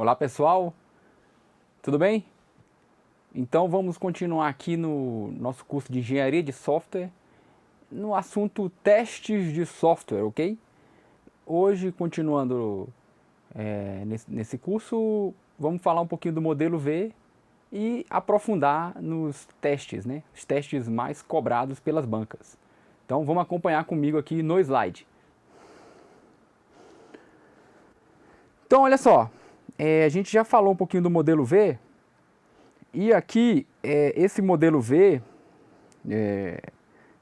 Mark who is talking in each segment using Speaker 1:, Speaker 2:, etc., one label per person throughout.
Speaker 1: Olá pessoal, tudo bem? Então vamos continuar aqui no nosso curso de Engenharia de Software no assunto testes de software, ok? Hoje, continuando nesse curso, vamos falar um pouquinho do modelo V e aprofundar nos testes, né? Os testes mais cobrados pelas bancas. Então vamos acompanhar comigo aqui no slide. Então olha só, a gente já falou um pouquinho do modelo V, e aqui esse modelo V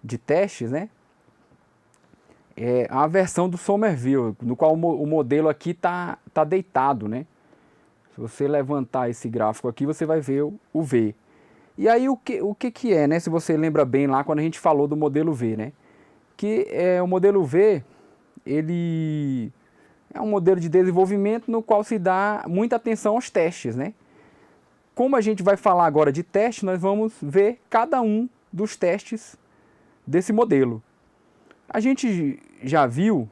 Speaker 1: de testes, né? É a versão do Somerville, no qual o modelo aqui tá deitado, né? Se você levantar esse gráfico aqui, você vai ver o V. E aí o que é, né? Se você lembra bem lá quando a gente falou do modelo V, né? Que o modelo V, ele é um modelo de desenvolvimento no qual se dá muita atenção aos testes, né? Como a gente vai falar agora de teste, nós vamos ver cada um dos testes desse modelo. A gente já viu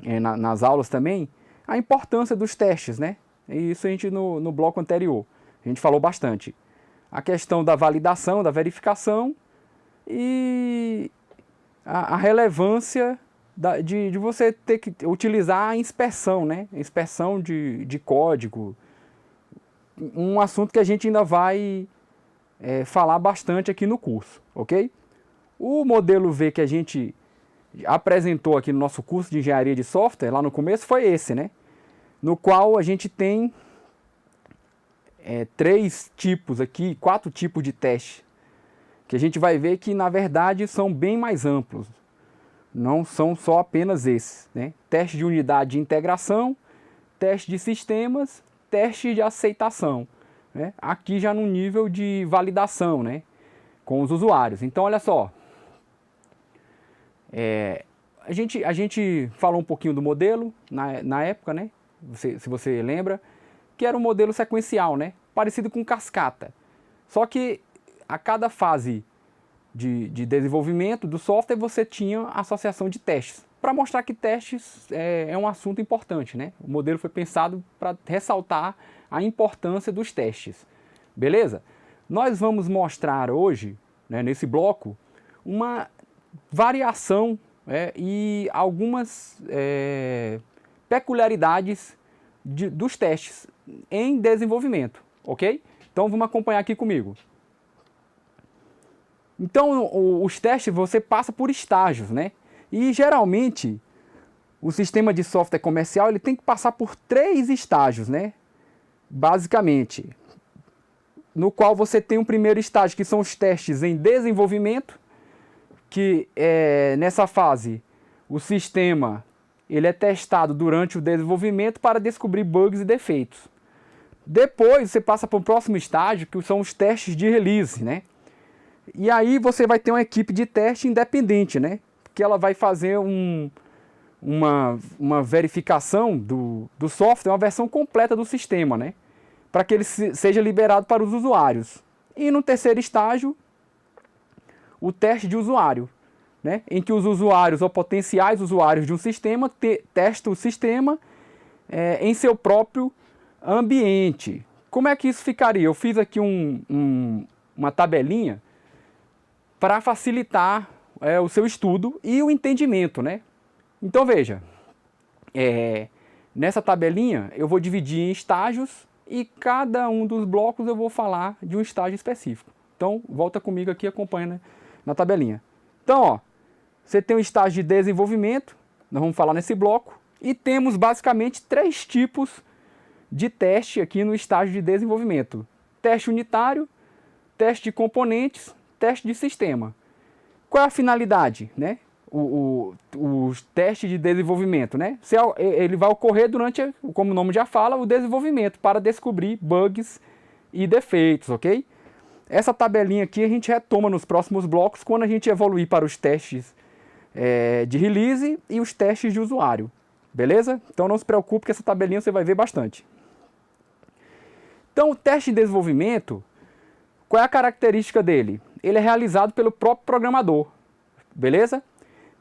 Speaker 1: nas aulas também a importância dos testes, né? E isso a gente no bloco anterior, a gente falou bastante. A questão da validação, da verificação e a relevância de você ter que utilizar a inspeção, né? A inspeção de código. Um assunto que a gente ainda vai falar bastante aqui no curso, ok? O modelo V que a gente apresentou aqui no nosso curso de Engenharia de Software, lá no começo, foi esse, né? No qual a gente tem quatro tipos de teste, que a gente vai ver que, na verdade, são bem mais amplos. Não são só apenas esses, né? Teste de unidade de integração, teste de sistemas, teste de aceitação, né? Aqui já no nível de validação, né? Com os usuários. Então, olha só. A gente falou um pouquinho do modelo na época, né? Se você lembra, que era um modelo sequencial, né? Parecido com cascata. Só que a cada fase de desenvolvimento do software você tinha associação de testes. Para mostrar que testes é um assunto importante, né? O modelo foi pensado para ressaltar a importância dos testes. Beleza? Nós vamos mostrar hoje, né, nesse bloco, uma variação e algumas peculiaridades dos testes em desenvolvimento, ok? Então vamos acompanhar aqui comigo. Então os testes você passa por estágios, né? E geralmente o sistema de software comercial ele tem que passar por 3 estágios, né? Basicamente, no qual você tem um primeiro estágio que são os testes em desenvolvimento, que nessa fase o sistema ele é testado durante o desenvolvimento para descobrir bugs e defeitos. Depois você passa para o próximo estágio, que são os testes de release, né? E aí você vai ter uma equipe de teste independente, né? Que ela vai fazer uma verificação do software, uma versão completa do sistema, né? Para que ele seja liberado para os usuários. E no terceiro estágio, o teste de usuário, né? Em que os usuários ou potenciais usuários de um sistema testam o sistema em seu próprio ambiente. Como é que isso ficaria? Eu fiz aqui uma tabelinha para facilitar o seu estudo e o entendimento, né? Então veja, nessa tabelinha eu vou dividir em estágios e cada um dos blocos eu vou falar de um estágio específico. Então volta comigo aqui e acompanha, né, na tabelinha. Então, ó, você tem o estágio de desenvolvimento, nós vamos falar nesse bloco, e temos basicamente 3 tipos de teste aqui no estágio de desenvolvimento: teste unitário, teste de componentes, teste de sistema. Qual é a finalidade, né? O teste de desenvolvimento, né? Ele vai ocorrer durante, como o nome já fala, o desenvolvimento, para descobrir bugs e defeitos, ok? Essa tabelinha aqui a gente retoma nos próximos blocos quando a gente evoluir para os testes de release e os testes de usuário, beleza? Então não se preocupe que essa tabelinha você vai ver bastante. Então o teste de desenvolvimento, qual é a característica dele? Ele é realizado pelo próprio programador, beleza?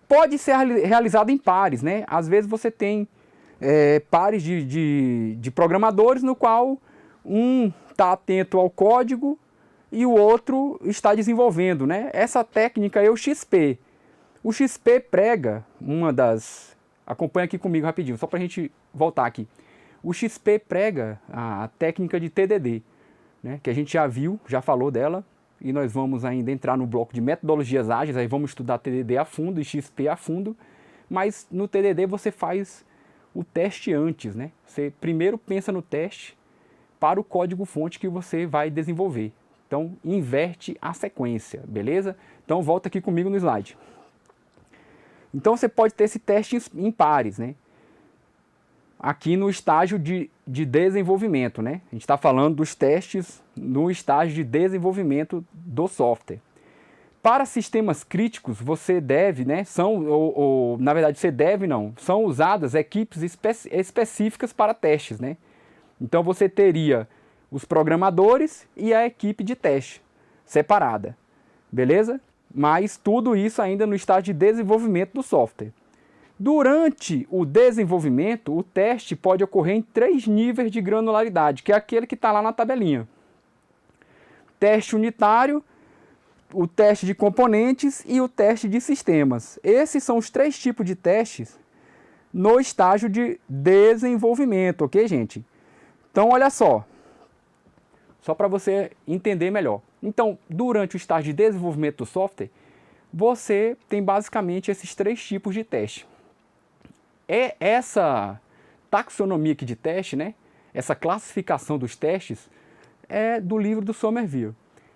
Speaker 1: Pode ser realizado em pares, né? Às vezes você tem pares de programadores, no qual um está atento ao código e o outro está desenvolvendo, né? Essa técnica é o XP. O XP prega uma das... Acompanha aqui comigo rapidinho, só para a gente voltar aqui. O XP prega a técnica de TDD, né? Que a gente já viu, já falou dela, e nós vamos ainda entrar no bloco de metodologias ágeis, aí vamos estudar TDD a fundo e XP a fundo, mas no TDD você faz o teste antes, né? Você primeiro pensa no teste para o código-fonte que você vai desenvolver. Então, inverte a sequência, beleza? Então, volta aqui comigo no slide. Então, você pode ter esse teste em pares, né? Aqui no estágio de desenvolvimento, né? A gente está falando dos testes no estágio de desenvolvimento do software. Para sistemas críticos, você deve, né? Na verdade, você deve não. São usadas equipes específicas para testes, né? Então, você teria os programadores e a equipe de teste separada, beleza? Mas tudo isso ainda no estágio de desenvolvimento do software. Durante o desenvolvimento, o teste pode ocorrer em 3 níveis de granularidade, que é aquele que está lá na tabelinha. Teste unitário, o teste de componentes e o teste de sistemas. Esses são os 3 tipos de testes no estágio de desenvolvimento, ok, gente? Então, olha só para você entender melhor. Então, durante o estágio de desenvolvimento do software, você tem basicamente esses 3 tipos de teste. Essa taxonomia aqui de teste, né? Essa classificação dos testes é do livro do Somerville.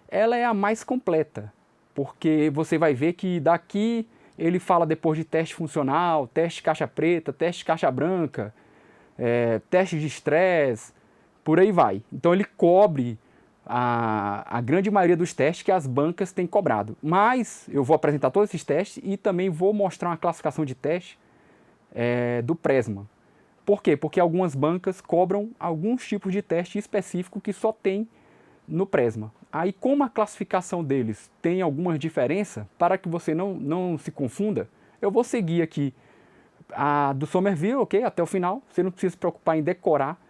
Speaker 1: Ela é a mais completa, porque você vai ver que daqui ele fala depois de teste funcional, teste caixa preta, teste caixa branca, teste de estresse, por aí vai. Então ele cobre a grande maioria dos testes que as bancas têm cobrado. Mas eu vou apresentar todos esses testes e também vou mostrar uma classificação de teste do Presma. Por quê? Porque algumas bancas cobram alguns tipos de teste específico que só tem no Presma. Aí, como a classificação deles tem algumas diferenças, para que você não se confunda, eu vou seguir aqui a do Somerville, ok? Até o final. Você não precisa se preocupar em decorar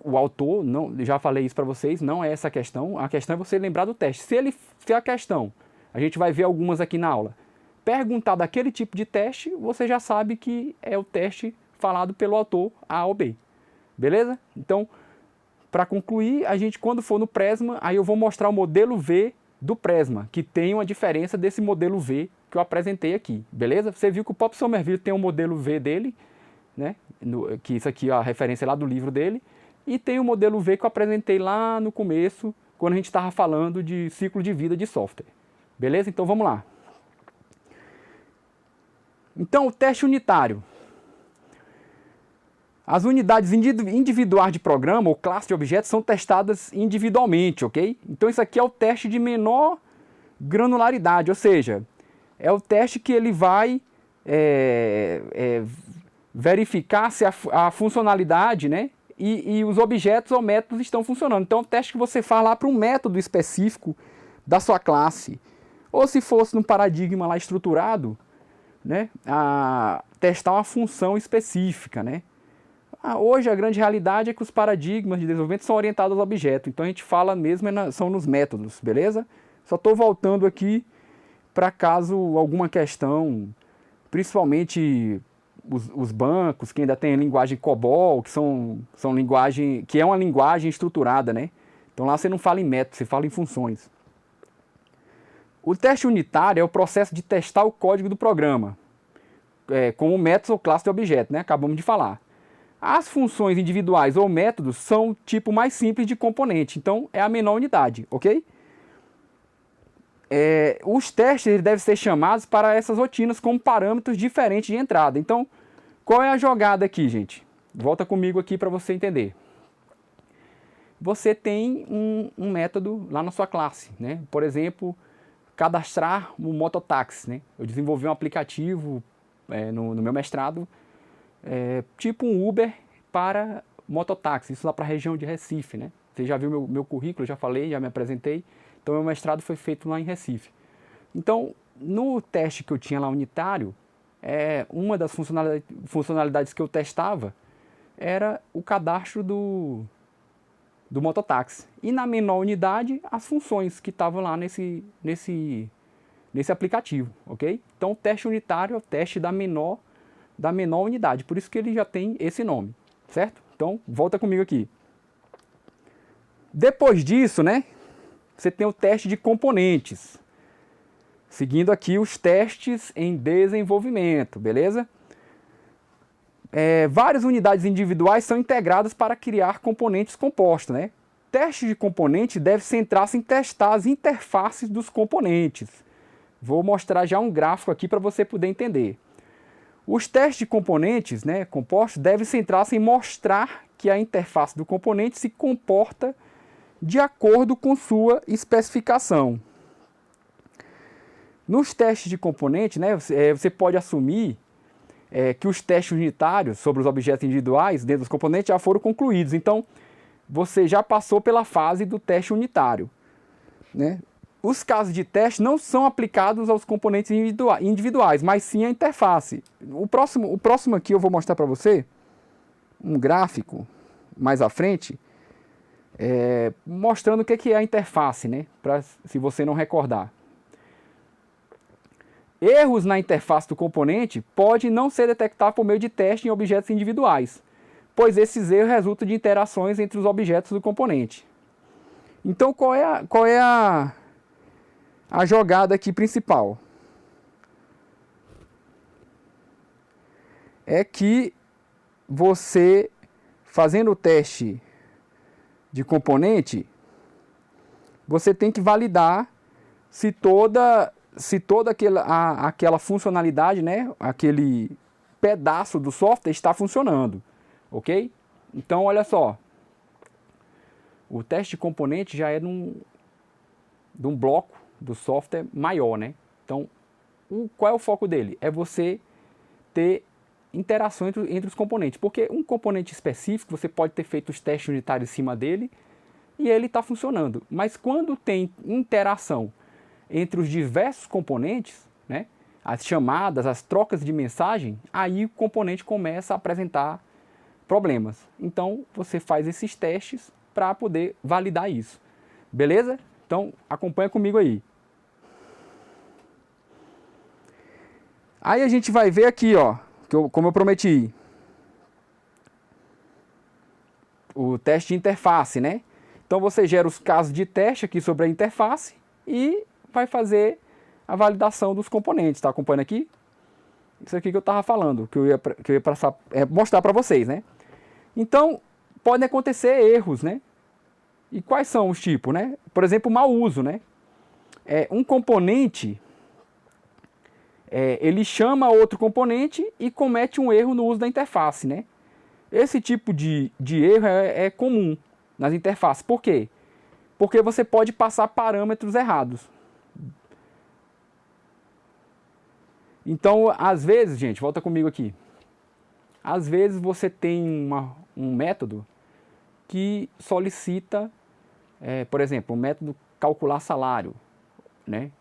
Speaker 1: o autor, não, já falei isso para vocês, não é essa a questão é você lembrar do teste. Se a questão, a gente vai ver algumas aqui na aula, perguntar daquele tipo de teste, você já sabe que é o teste falado pelo autor A ou B, beleza? Então, para concluir, a gente quando for no Presma, aí eu vou mostrar o modelo V do Presma, que tem uma diferença desse modelo V que eu apresentei aqui, beleza? Você viu que o próprio Somerville tem um modelo V dele, né? Que isso aqui é a referência lá do livro dele, e tem o modelo V que eu apresentei lá no começo, quando a gente estava falando de ciclo de vida de software, beleza? Então vamos lá. Então, o teste unitário. As unidades individuais de programa ou classe de objetos são testadas individualmente, ok? Então isso aqui é o teste de menor granularidade, ou seja, é o teste que ele vai verificar se a funcionalidade, né, e os objetos ou métodos estão funcionando. Então é o teste que você faz lá para um método específico da sua classe. Ou se fosse num paradigma lá estruturado, né, testar uma função específica, né? Hoje a grande realidade é que os paradigmas de desenvolvimento são orientados aos objetos, então a gente fala mesmo são nos métodos, beleza? Só estou voltando aqui para caso alguma questão, principalmente os bancos que ainda tem a linguagem COBOL, que que é uma linguagem estruturada, né? Então lá você não fala em métodos, você fala em funções. O teste unitário é o processo de testar o código do programa, como métodos ou classe de objeto, né? Acabamos de falar. As funções individuais ou métodos são o tipo mais simples de componente, então é a menor unidade, ok? Os testes devem ser chamados para essas rotinas com parâmetros diferentes de entrada. Então, qual é a jogada aqui, gente? Volta comigo aqui para você entender. Você tem um método lá na sua classe, né? Por exemplo, cadastrar um mototáxi, né? Eu desenvolvi um aplicativo no meu mestrado, tipo um Uber para mototáxi, isso lá para a região de Recife, né? Você já viu meu currículo, já falei, já me apresentei, então meu mestrado foi feito lá em Recife. Então, no teste que eu tinha lá unitário, uma das funcionalidades que eu testava era o cadastro do mototáxi. E na menor unidade, as funções que estavam lá nesse aplicativo, ok? Então, o teste unitário é o teste da menor unidade, por isso que ele já tem esse nome, certo? Então, volta comigo aqui. Depois disso, né, você tem o teste de componentes. Seguindo aqui os testes em desenvolvimento, beleza? Várias unidades individuais são integradas para criar componentes compostos, né? Teste de componente deve centrar-se em testar as interfaces dos componentes. Vou mostrar já um gráfico aqui para você poder entender. Os testes de componentes, né, compostos devem centrar-se em mostrar que a interface do componente se comporta de acordo com sua especificação. Nos testes de componente, né, você pode assumir que os testes unitários sobre os objetos individuais dentro dos componentes já foram concluídos. Então, você já passou pela fase do teste unitário, né? Os casos de teste não são aplicados aos componentes individuais, mas sim à interface. O próximo aqui eu vou mostrar para você um gráfico mais à frente, mostrando o que é a interface, né? Se você não recordar. Erros na interface do componente podem não ser detectados por meio de teste em objetos individuais, pois esses erros resultam de interações entre os objetos do componente. Então, qual é a jogada aqui principal? É que você, fazendo o teste de componente, você tem que validar se toda aquela funcionalidade, né, aquele pedaço do software está funcionando, ok? Então, olha só, o teste de componente já é de um bloco do software maior, né? Então, qual é o foco dele? É você ter interação entre os componentes, porque um componente específico, você pode ter feito os testes unitários em cima dele e ele está funcionando, mas quando tem interação entre os diversos componentes, né, as chamadas, as trocas de mensagem, aí o componente começa a apresentar problemas. Então, você faz esses testes para poder validar isso. Beleza? Então, acompanha comigo aí. Aí a gente vai ver aqui, ó, como eu prometi, o teste de interface, né? Então, você gera os casos de teste aqui sobre a interface e vai fazer a validação dos componentes. Tá acompanhando aqui? Isso aqui que eu estava falando, que eu ia passar, mostrar para vocês, né? Então, podem acontecer erros, né? E quais são os tipos, né? Por exemplo, mau uso, né? Um componente, ele chama outro componente e comete um erro no uso da interface, né? Esse tipo de erro é comum nas interfaces. Por quê? Porque você pode passar parâmetros errados. Então, às vezes, gente, volta comigo aqui. Às vezes você tem um método que solicita, por exemplo, um método calcular salário, né?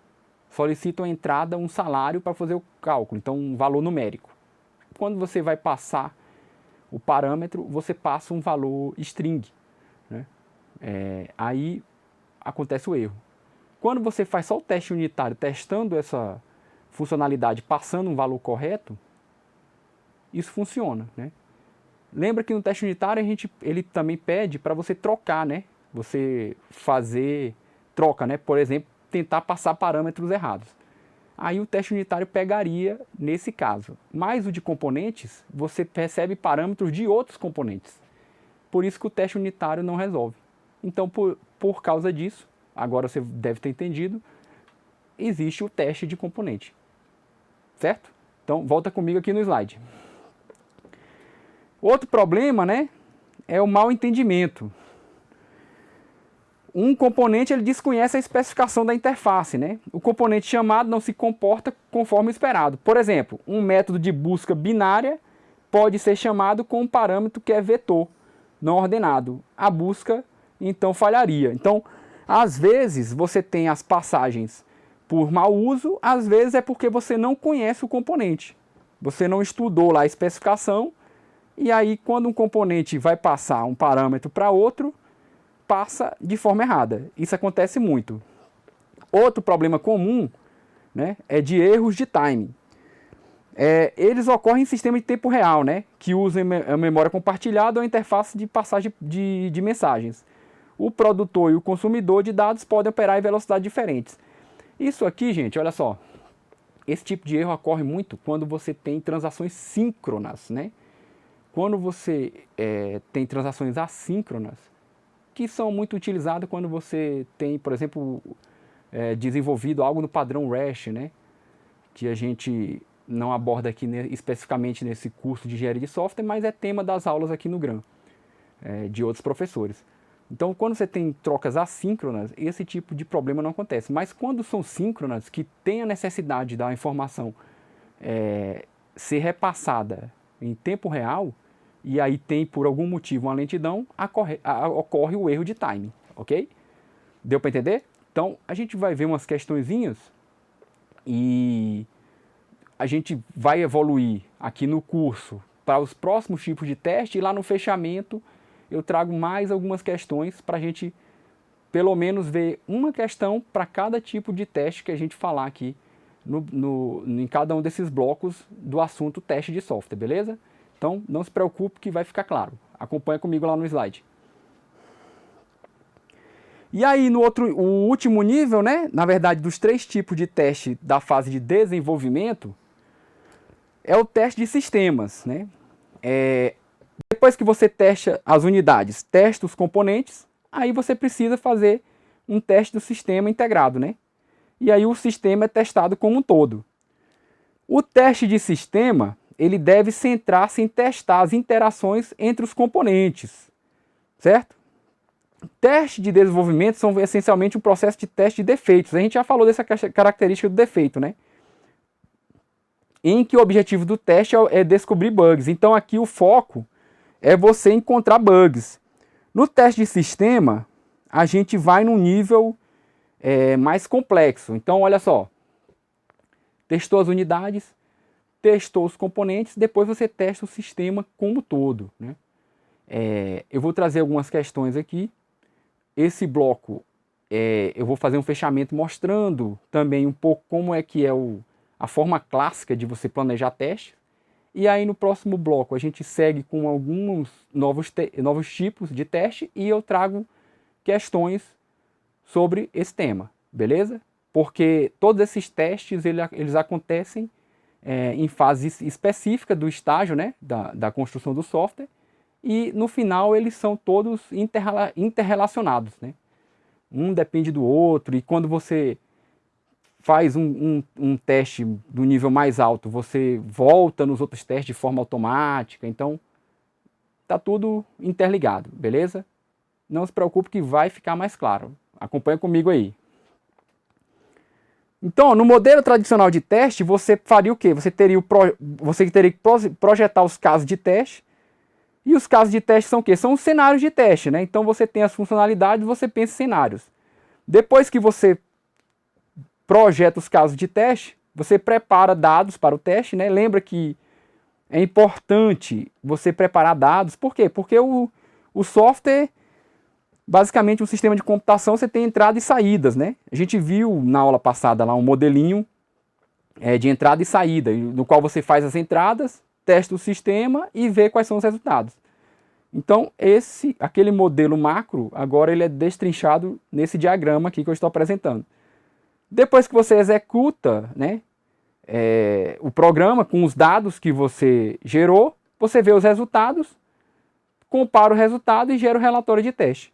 Speaker 1: Solicita uma entrada, um salário para fazer o cálculo, então um valor numérico. Quando você vai passar o parâmetro, você passa um valor string, né? Aí acontece o erro. Quando você faz só o teste unitário, testando essa funcionalidade, passando um valor correto, isso funciona, né? Lembra que no teste unitário ele também pede para você trocar, né? Você fazer troca, né? Por exemplo, tentar passar parâmetros errados. Aí o teste unitário pegaria nesse caso. Mas o de componentes, você recebe parâmetros de outros componentes. Por isso que o teste unitário não resolve. Então, por causa disso, agora você deve ter entendido, existe o teste de componente. Certo? Então, volta comigo aqui no slide. Outro problema, né, é o mau entendimento. Um componente ele desconhece a especificação da interface, né? O componente chamado não se comporta conforme esperado. Por exemplo, um método de busca binária pode ser chamado com um parâmetro que é vetor, não ordenado. A busca, então, falharia. Então, às vezes, você tem as passagens por mau uso, às vezes é porque você não conhece o componente. Você não estudou lá a especificação, e aí quando um componente vai passar um parâmetro para outro, passa de forma errada. Isso acontece muito. Outro problema comum, né, é de erros de timing. Eles ocorrem em sistema de tempo real, né, que usam a memória compartilhada ou a interface de passagem de mensagens. O produtor e o consumidor de dados podem operar em velocidades diferentes. Isso aqui, gente, olha só. Esse tipo de erro ocorre muito quando você tem transações síncronas, né? Quando você tem transações assíncronas, que são muito utilizadas quando você tem, por exemplo, desenvolvido algo no padrão REST, né? Que a gente não aborda aqui especificamente nesse curso de engenharia de software, mas é tema das aulas aqui no GRAM, de outros professores. Então, quando você tem trocas assíncronas, esse tipo de problema não acontece. Mas quando são síncronas, que tem a necessidade da informação ser repassada em tempo real, e aí tem por algum motivo uma lentidão, ocorre o erro de timing, ok? Deu para entender? Então, a gente vai ver umas questõezinhas e a gente vai evoluir aqui no curso para os próximos tipos de teste, e lá no fechamento eu trago mais algumas questões para a gente pelo menos ver uma questão para cada tipo de teste que a gente falar aqui em cada um desses blocos do assunto teste de software, beleza? Então não se preocupe que vai ficar claro. Acompanha comigo lá no slide. E aí o último nível, né, na verdade dos 3 tipos de teste da fase de desenvolvimento, é o teste de sistemas, né? Depois que você testa as unidades, testa os componentes, aí você precisa fazer um teste do sistema integrado, né? E aí o sistema é testado como um todo. O teste de sistema, ele deve centrar-se em testar as interações entre os componentes, certo? Teste de desenvolvimento são essencialmente um processo de teste de defeitos. A gente já falou dessa característica do defeito, né? Em que o objetivo do teste é descobrir bugs. Então aqui o foco é você encontrar bugs. No teste de sistema, a gente vai num nível mais complexo. Então, olha só. Testou as unidades, testou os componentes, depois você testa o sistema como todo, né? Eu vou trazer algumas questões aqui. Esse bloco, eu vou fazer um fechamento mostrando também um pouco como é que é a forma clássica de você planejar testes. E aí no próximo bloco a gente segue com alguns novos tipos de teste e eu trago questões sobre esse tema, beleza? Porque todos esses testes eles acontecem em fase específica do estágio, né, da construção do software, e no final eles são todos interrelacionados, né? Um depende do outro, e quando você faz um teste do nível mais alto, você volta nos outros testes de forma automática. Então, tá tudo interligado, beleza? Não se preocupe que vai ficar mais claro. Acompanha comigo aí. Então, no modelo tradicional de teste, você faria o quê? Você teria que projetar os casos de teste. E os casos de teste são o quê? São os cenários de teste, né? Então, você tem as funcionalidades, você pensa em cenários. Depois que você projeta os casos de teste, você prepara dados para o teste, né? Lembra que é importante você preparar dados. Por quê? Porque o software, basicamente um sistema de computação, você tem entrada e saídas, né? A gente viu na aula passada lá um modelinho de entrada e saída, no qual você faz as entradas, testa o sistema e vê quais são os resultados. Então, aquele modelo macro, agora ele é destrinchado nesse diagrama aqui que eu estou apresentando. Depois que você executa, né, o programa com os dados que você gerou, você vê os resultados, compara o resultado e gera o relatório de teste.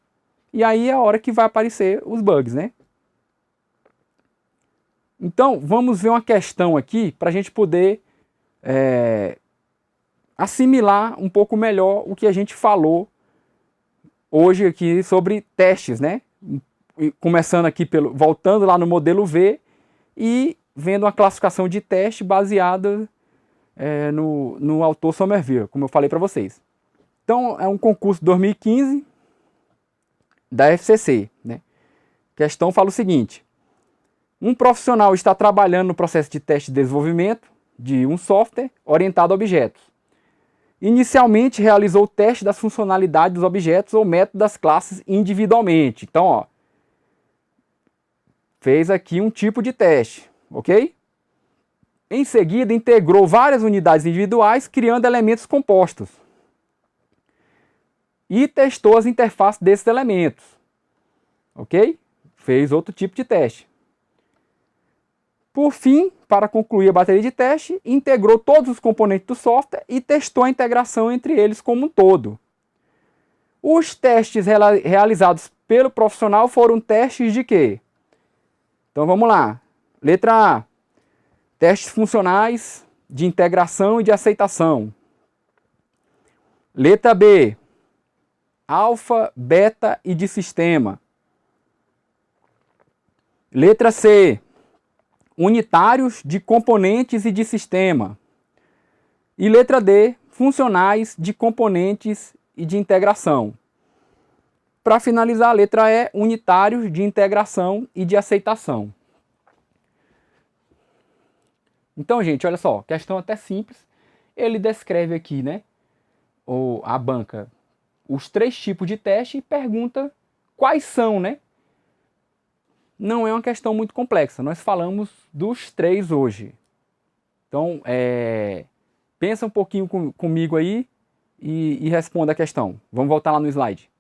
Speaker 1: E aí é a hora que vai aparecer os bugs, né? Então, vamos ver uma questão aqui para a gente poder assimilar um pouco melhor o que a gente falou hoje aqui sobre testes, né? Começando aqui voltando lá no modelo V e vendo uma classificação de teste baseada no autor Somerville, como eu falei para vocês. Então, é um concurso 2015 da FCC, né? A questão fala o seguinte: um profissional está trabalhando no processo de teste de desenvolvimento de um software orientado a objetos. Inicialmente realizou o teste das funcionalidades dos objetos ou métodos das classes individualmente. Então, ó, fez aqui um tipo de teste, ok? Em seguida, integrou várias unidades individuais, criando elementos compostos. E testou as interfaces desses elementos, ok? Fez outro tipo de teste. Por fim, para concluir a bateria de teste, integrou todos os componentes do software e testou a integração entre eles como um todo. Os testes realizados pelo profissional foram testes de quê? Então vamos lá. Letra A. Testes funcionais de integração e de aceitação. Letra B. Alfa, beta e de sistema. Letra C. Unitários de componentes e de sistema. E letra D, funcionais de componentes e de integração. Para finalizar, a letra E, unitários de integração e de aceitação. Então, gente, olha só, questão até simples. Ele descreve aqui, né, a banca, os 3 tipos de teste e pergunta quais são, né? Não é uma questão muito complexa, nós falamos dos 3 hoje. Então, pensa um pouquinho comigo aí e responda a questão. Vamos voltar lá no slide.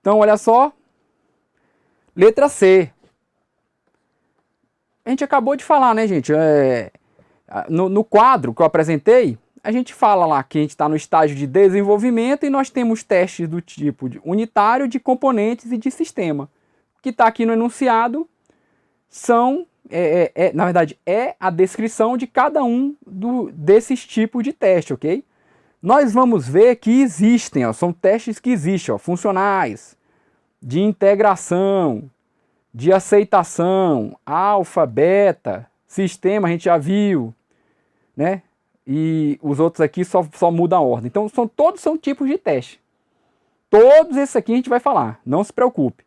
Speaker 1: Então, olha só. Letra C. A gente acabou de falar, né, gente? No quadro que eu apresentei, a gente fala lá que a gente está no estágio de desenvolvimento e nós temos testes do tipo unitário, de componentes e de sistema. O que está aqui no enunciado são, na verdade, é a descrição de cada um desses tipos de teste, ok? Nós vamos ver que existem, ó, são testes que existem, ó, funcionais, de integração, de aceitação, alfa, beta, sistema, a gente já viu, né? E os outros aqui só mudam a ordem. Então, todos são tipos de teste. Todos esses aqui a gente vai falar, não se preocupe.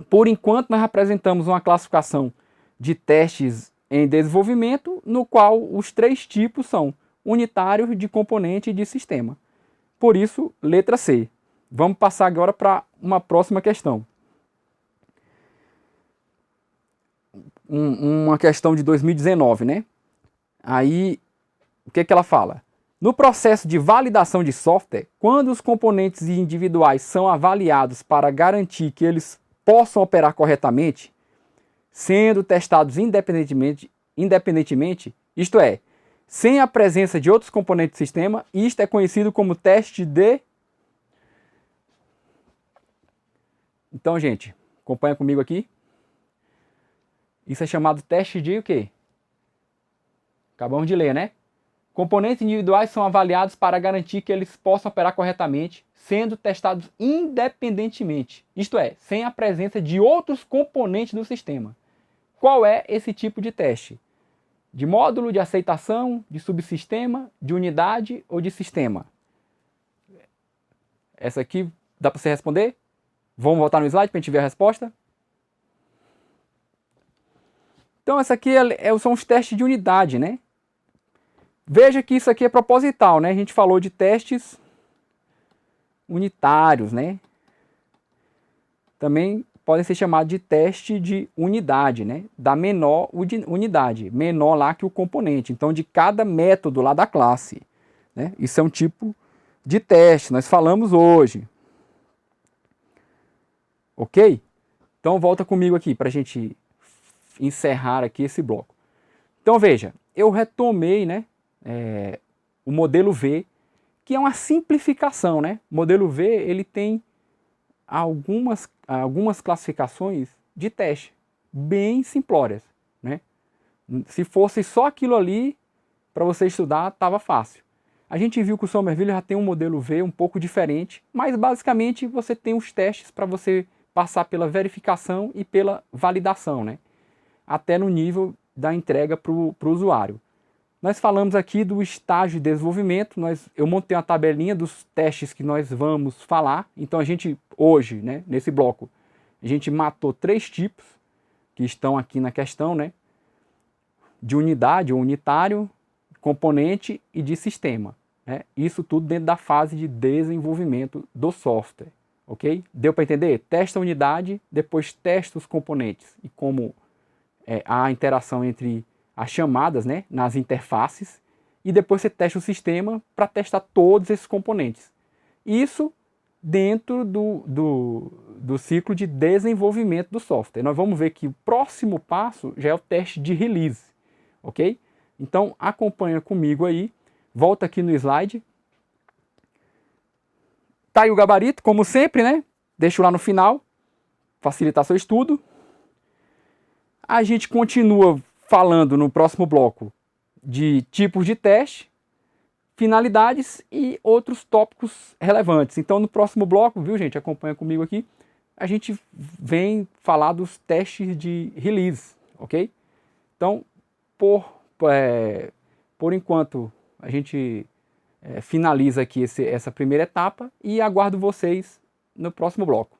Speaker 1: Por enquanto, nós apresentamos uma classificação de testes em desenvolvimento, no qual os 3 tipos são unitários, de componente e de sistema. Por isso, letra C. Vamos passar agora para uma próxima questão. Uma questão de 2019, né? Aí, o que ela fala? No processo de validação de software, quando os componentes individuais são avaliados para garantir que eles possam operar corretamente, sendo testados independentemente, isto é, sem a presença de outros componentes do sistema, isto é conhecido como teste de... Então, gente, acompanha comigo aqui. Isso é chamado teste de o quê? Acabamos de ler, né? Componentes individuais são avaliados para garantir que eles possam operar corretamente, sendo testados independentemente, isto é, sem a presença de outros componentes do sistema. Qual é esse tipo de teste? De módulo, de aceitação, de subsistema, de unidade ou de sistema? Essa aqui dá para você responder? Vamos voltar no slide para a gente ver a resposta? Então, essa aqui são os testes de unidade, né? Veja que isso aqui é proposital, né? A gente falou de testes unitários, né? Também podem ser chamados de teste de unidade, né? Da menor unidade, menor lá que o componente. Então, de cada método lá da classe, né? Isso é um tipo de teste, nós falamos hoje. Ok? Então, volta comigo aqui para a gente encerrar aqui esse bloco. Então, veja, eu retomei, né? O modelo V, que é uma simplificação, né? O modelo V, ele tem algumas classificações de teste, bem simplórias, né? Se fosse só aquilo ali, para você estudar, estava fácil. A gente viu que o Somerville já tem um modelo V um pouco diferente, mas basicamente você tem os testes para você passar pela verificação e pela validação, né? Até no nível da entrega para o usuário. Nós falamos aqui do estágio de desenvolvimento, eu montei uma tabelinha dos testes que nós vamos falar. Então a gente, hoje, né, nesse bloco, a gente matou 3 tipos que estão aqui na questão, né? de unidade ou unitário, componente e de sistema, né? Isso tudo dentro da fase de desenvolvimento do software, ok? Deu para entender? Testa a unidade, depois testa os componentes e como a interação entre as chamadas, né, nas interfaces, e depois você testa o sistema para testar todos esses componentes. Isso dentro do ciclo de desenvolvimento do software. Nós vamos ver que o próximo passo já é o teste de release, ok? Então acompanha comigo aí, volta aqui no slide. Tá aí o gabarito, como sempre, né? Deixo lá no final, facilitar seu estudo. A gente continua falando no próximo bloco de tipos de teste, finalidades e outros tópicos relevantes. Então no próximo bloco, viu gente, acompanha comigo aqui, a gente vem falar dos testes de release, ok? Então, por enquanto, a gente finaliza aqui essa primeira etapa e aguardo vocês no próximo bloco.